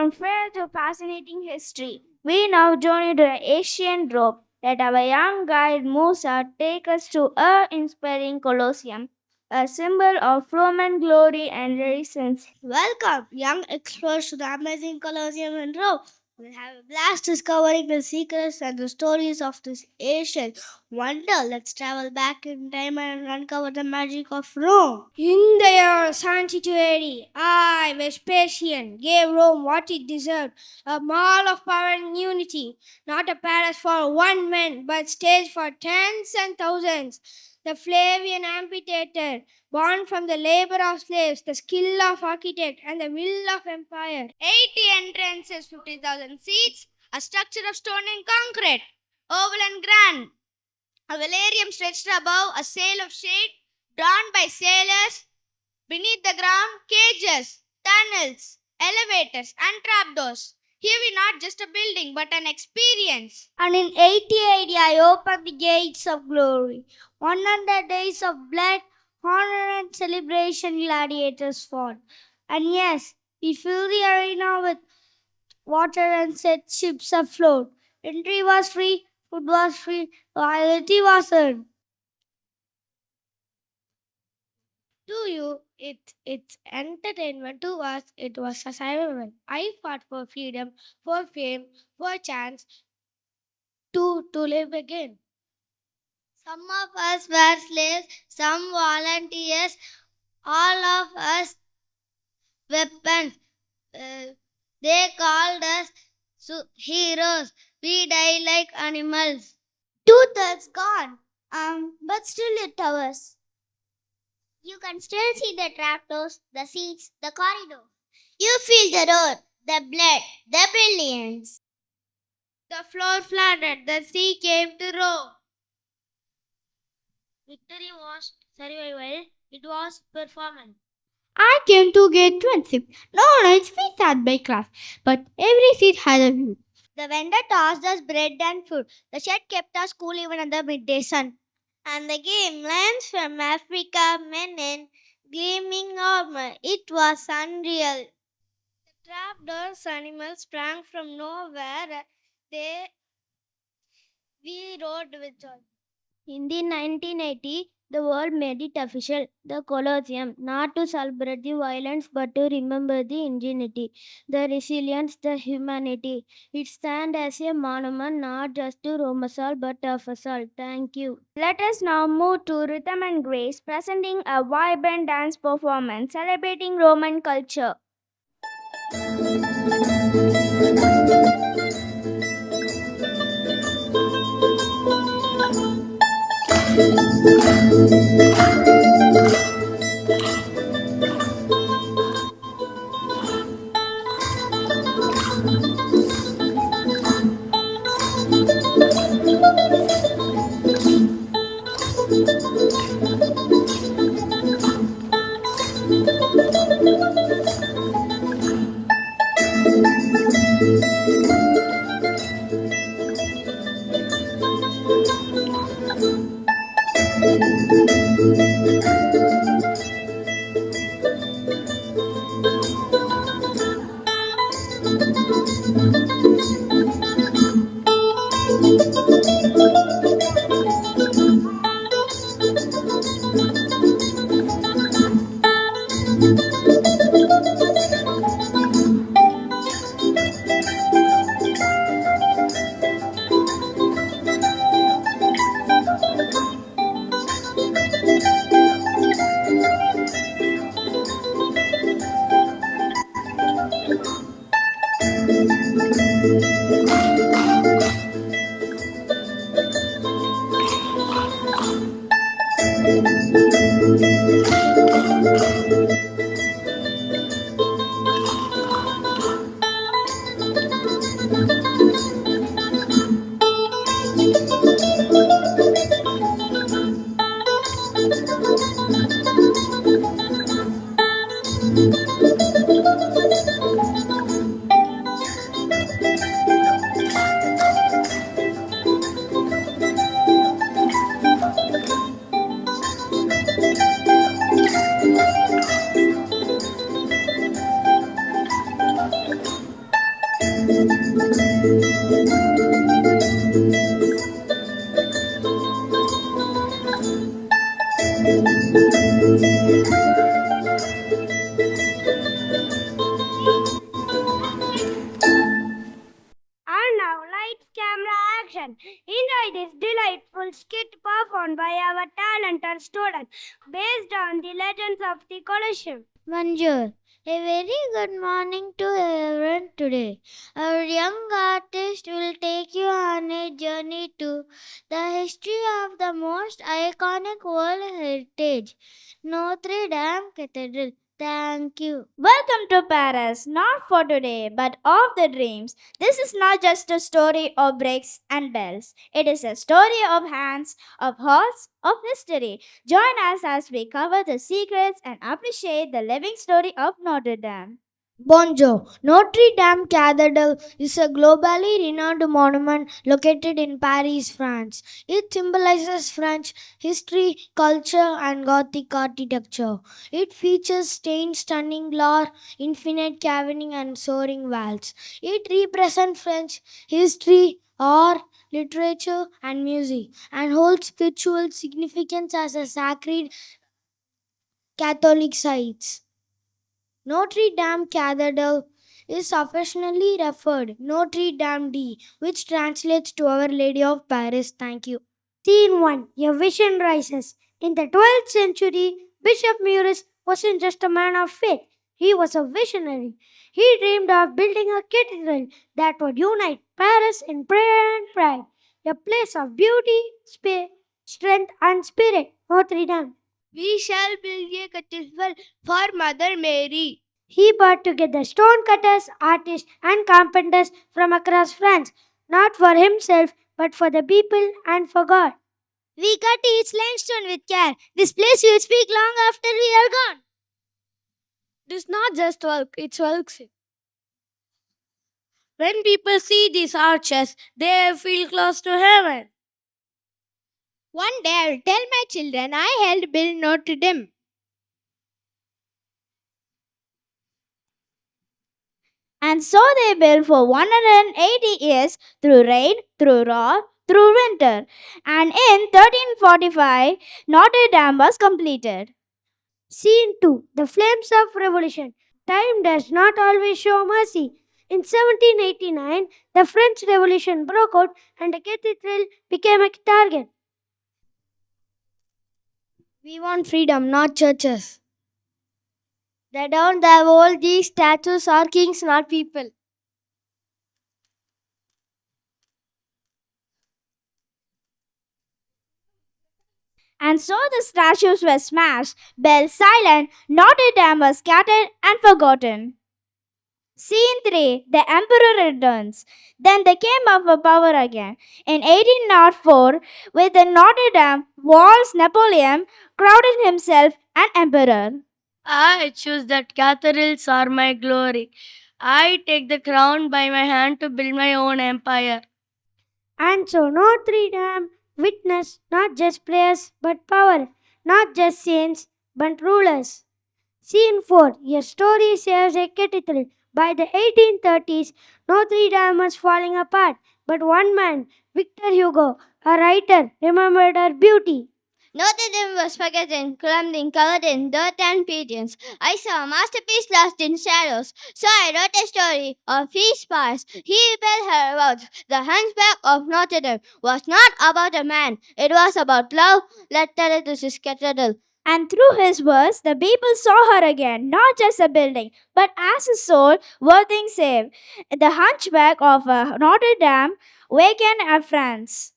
from fear to fascinating history, we now journey to the ancient Rome. Let our young guide Musa take us to a inspiring Colosseum, a symbol of Roman glory and resistance. Welcome, young explorers, to the amazing Colosseum in Rome. We'll have a blast discovering the secrets and the stories of this ancient wonder. Let's travel back in time and uncover the magic of Rome. In the year 72 AD, I, Vespasian, gave Rome what it deserved, a mall of power and unity, not a palace for one man, but stage for tens and thousands. The Flavian amphitheater, born from the labor of slaves, the skill of architect, and the will of empire. 80 entrances, 50,000 seats, a structure of stone and concrete, oval and grand. A velarium stretched above, a sail of shade, drawn by sailors. Beneath the ground, cages, tunnels, elevators, and trapdoors. Here we not just a building, but an experience. And in 8080, I opened the gates of glory. 100 days of blood, honor, and celebration gladiators fought. And yes, we filled the arena with water and set ships afloat. Entry was free, food was free, loyalty was earned. To you, it's entertainment. To us, it was survival. I fought for freedom, for fame, for chance to live again. Some of us were slaves, some volunteers, all of us weapons. Uh, they called us heroes. We die like animals. Two-thirds gone. But still it towers. You can still see the trapdoors, the seats, the corridor. You feel the roar, the blood, the brilliance. The floor flooded, the sea came to roar. Victory was survival, it was performance. I came to gate 26. No nights we sat by class, but every seat had a view. The vendor tossed us bread and food. The shed kept us cool even in the midday sun. And the game lands from Africa, men in gleaming armor. It was unreal. The trapdoors animals sprang from nowhere. They we rode with joy. In the 1980, the world made it official, the Colosseum, not to celebrate the violence but to remember the ingenuity, the resilience, the humanity. It stands as a monument not just to Rome assault but of us all. Thank you. Let us now move to Rhythm and Grace, presenting a vibrant dance performance celebrating Roman culture. And now, lights, camera, action. Enjoy this delightful skit performed by our talented students based on the legends of the Colosseum. Bonjour. A very good morning to everyone today. Our young artist will take you on a journey to the history of the most iconic world heritage, Notre Dame Cathedral. Thank you. Welcome to Paris, not for today, but of the dreams. This is not just a story of bricks and bells. It is a story of hands, of hearts, of history. Join us as we cover the secrets and appreciate the living story of Notre Dame. Bonjour. Notre Dame Cathedral is a globally renowned monument located in Paris, France. It symbolizes French history, culture, and Gothic architecture. It features stained stunning lore, infinite caving, and soaring vaults. It represents French history, art, literature, and music, and holds spiritual significance as a sacred Catholic site. Notre Dame Cathedral is affectionately referred Notre Dame D, which translates to Our Lady of Paris. Thank you. Scene 1. A vision rises. In the 12th century, Bishop Maurice wasn't just a man of faith, he was a visionary. He dreamed of building a cathedral that would unite Paris in prayer and pride, a place of beauty, strength, and spirit. Notre Dame. We shall build a cathedral for Mother Mary. He brought together stone cutters, artists, and carpenters from across France, not for himself, but for the people and for God. We cut each limestone with care. This place will speak long after we are gone. This not just work, it's works. When people see these arches, they feel close to heaven. One day I will tell my children I helped build Notre Dame. And so they built for 180 years through rain, through roar, through winter. And in 1345, Notre Dame was completed. Scene 2. The Flames of Revolution. Time does not always show mercy. In 1789, the French Revolution broke out and the cathedral became a target. We want freedom, not churches. They don't have all these statues are kings, not people. And so the statues were smashed, bells silent, Notre Dame was scattered and forgotten. Scene 3. The Emperor returns. Then they came up for power again. In 1804, with the Notre Dame walls, Napoleon crowned himself an emperor. I choose that cathedrals are my glory. I take the crown by my hand to build my own empire. And so Notre Dame witnessed not just prayers but power, not just saints but rulers. Scene 4. A story saves a cathedral. By the 1830s, Notre Dame was falling apart, but one man, Victor Hugo, a writer, remembered her beauty. Notre Dame was forgotten, crumbling, covered in dirt and pigeons. I saw a masterpiece lost in shadows, so I wrote a story of his past. He built her words. The Hunchback of Notre Dame was not about a man, it was about love that led to his cathedral. And through his words, the people saw her again, not just a building, but as a soul worth being saved. The Hunchback of Notre Dame wakened France.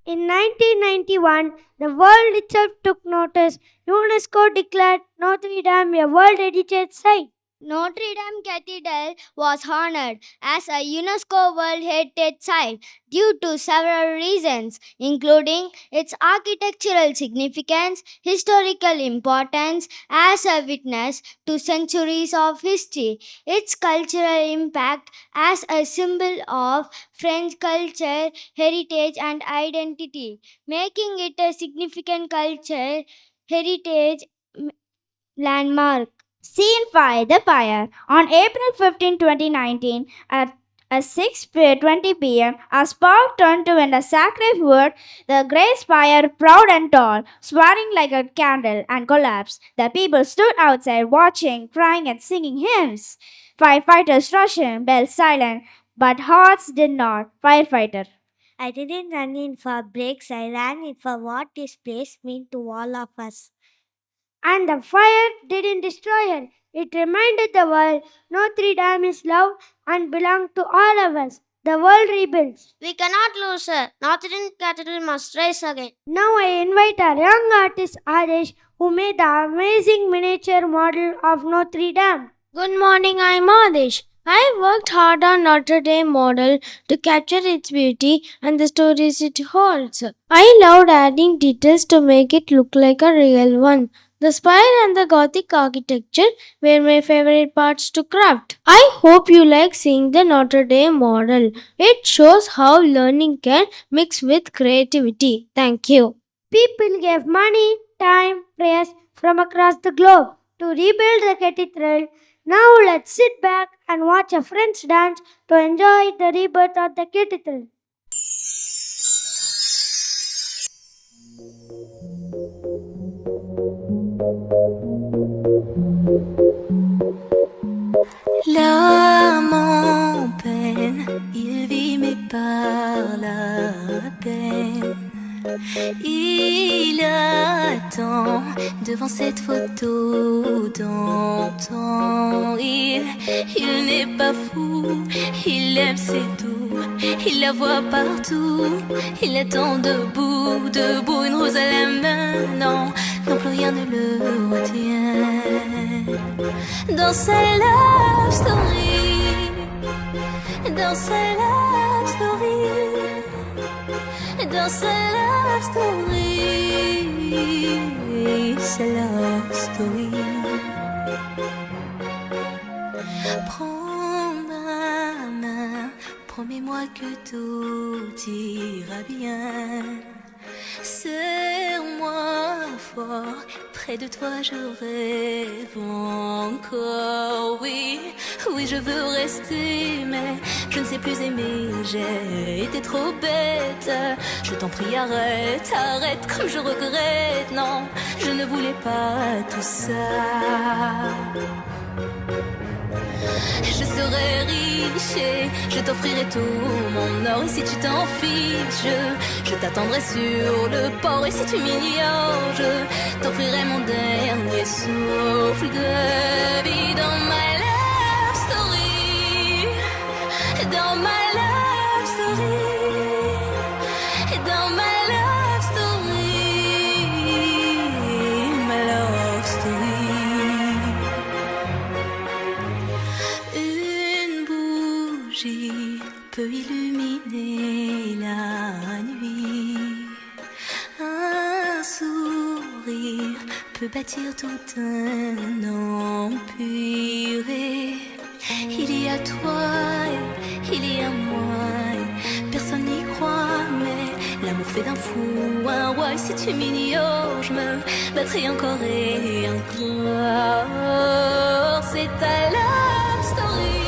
In 1991, the world itself took notice. UNESCO declared Notre Dame a World Heritage Site. Notre Dame Cathedral was honored as a UNESCO World Heritage Site due to several reasons, including its architectural significance, historical importance as a witness to centuries of history, its cultural impact as a symbol of French culture, heritage, and identity, making it a significant culture heritage landmark. Scene 5. The Fire. On April 15, 2019, a At 6:20 p.m., a spark turned to wind a sacred wood, the great spire, proud and tall, swirling like a candle, and collapsed. The people stood outside watching, crying and singing hymns. Firefighters rushed in, bells silent, but hearts did not. Firefighter. I didn't run in for breaks, I ran in for what this place meant to all of us. And the fire didn't destroy her. It reminded the world Notre Dame is loved and belongs to all of us. The world rebuilds. We cannot lose her. Notre Dame Cathedral must rise again. Now I invite our young artist Adesh, who made the amazing miniature model of Notre Dame. Good morning, I'm Adesh. I worked hard on Notre Dame model to capture its beauty and the stories it holds. I loved adding details to make it look like a real one. The spire and the Gothic architecture were my favorite parts to craft. I hope you like seeing the Notre Dame model. It shows how learning can mix with creativity. Thank you. People gave money, time, prayers from across the globe to rebuild the cathedral. Now let's sit back and watch our friends dance to enjoy the rebirth of the cathedral. L'âme en peine, il vit mais par la peine. Il attend devant cette photo d'antan. Il n'est pas fou, il aime c'est tout. Il la voit partout, il attend debout, debout, une rose à la main. Non, non plus rien ne le retient. Dans sa love story, dans sa love story, dans sa love story, sa love story. Prends ma main, promets-moi que tout ira bien. Serre-moi fort, près de toi je rêve encore. Oui, oui je veux rester, mais je ne sais plus aimer. J'ai été trop bête, je t'en prie arrête, arrête comme je regrette. Non, je ne voulais pas tout ça. Je serai riche et je t'offrirai tout mon or. Et si tu t'en fiches, je t'attendrai sur le port. Et si tu m'ignores, je t'offrirai mon dernier souffle de vie. Dans ma love story, dans ma love story, dans ma love story, ma love story. Peut illuminer la nuit. Un sourire peut bâtir tout un empire. Il y a toi, il y a moi. Personne n'y croit, mais l'amour fait d'un fou un roi. Et si tu m'ignores, je me battrai encore et encore. C'est ta love story.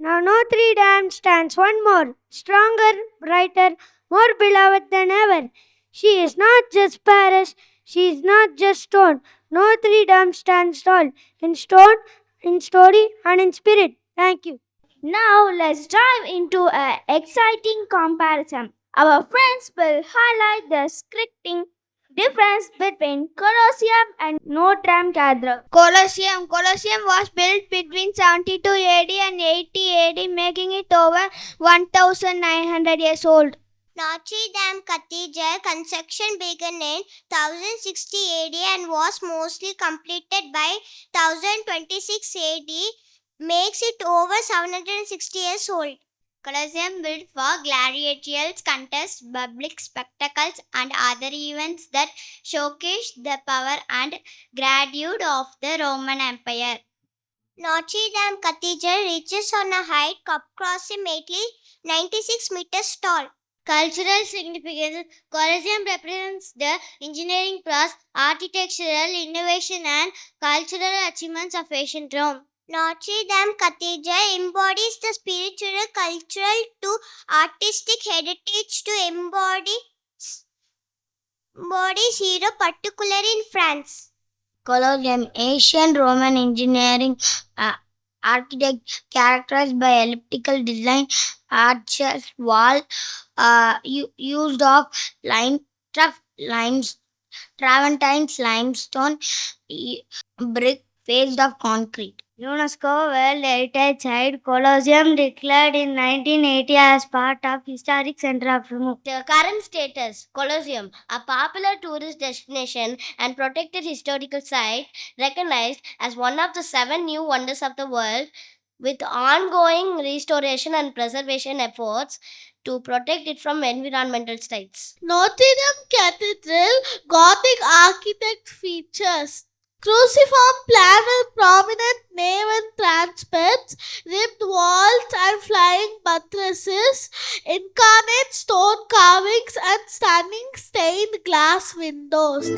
Now Notre Dame stands one more, stronger, brighter, more beloved than ever. She is not just Paris, she is not just stone. Notre Dame stands tall, in stone, in story, and in spirit. Thank you. Now let's dive into an exciting comparison. Our friends will highlight the scripting Difference between Colosseum and Notre Dame Cathedral. Colosseum was built between 72 AD and 80 AD, making it over 1900 years old. Notre Dame Cathedral construction began in 1060 AD and was mostly completed by 1026 AD, makes it over 760 years old. Colosseum built for gladiators, contests, public spectacles, and other events that showcased the power and gratitude of the Roman Empire. Notre Dame Cathedral reaches on a height approximately 96 meters tall. Cultural significance. Colosseum represents the engineering prowess, architectural innovation, and cultural achievements of ancient Rome. Notre Dame Cathedral embodies the spiritual, cultural, to artistic heritage to embodies Europe, particularly in France. Colosseum, ancient Roman engineering architect characterized by elliptical design, arches, wall used of lime, Travertine's limestone, brick faced of concrete. UNESCO World Heritage Site Colosseum declared in 1980 as part of Historic Center of Rome. The current status Colosseum, a popular tourist destination and protected historical site, recognized as one of the 7 new wonders of the world, with ongoing restoration and preservation efforts to protect it from environmental threats. Notre Dame Cathedral Gothic architect features cruciform plan with prominent nave and transepts, ribbed walls and flying buttresses, incarnate stone carvings, and stunning stained glass windows.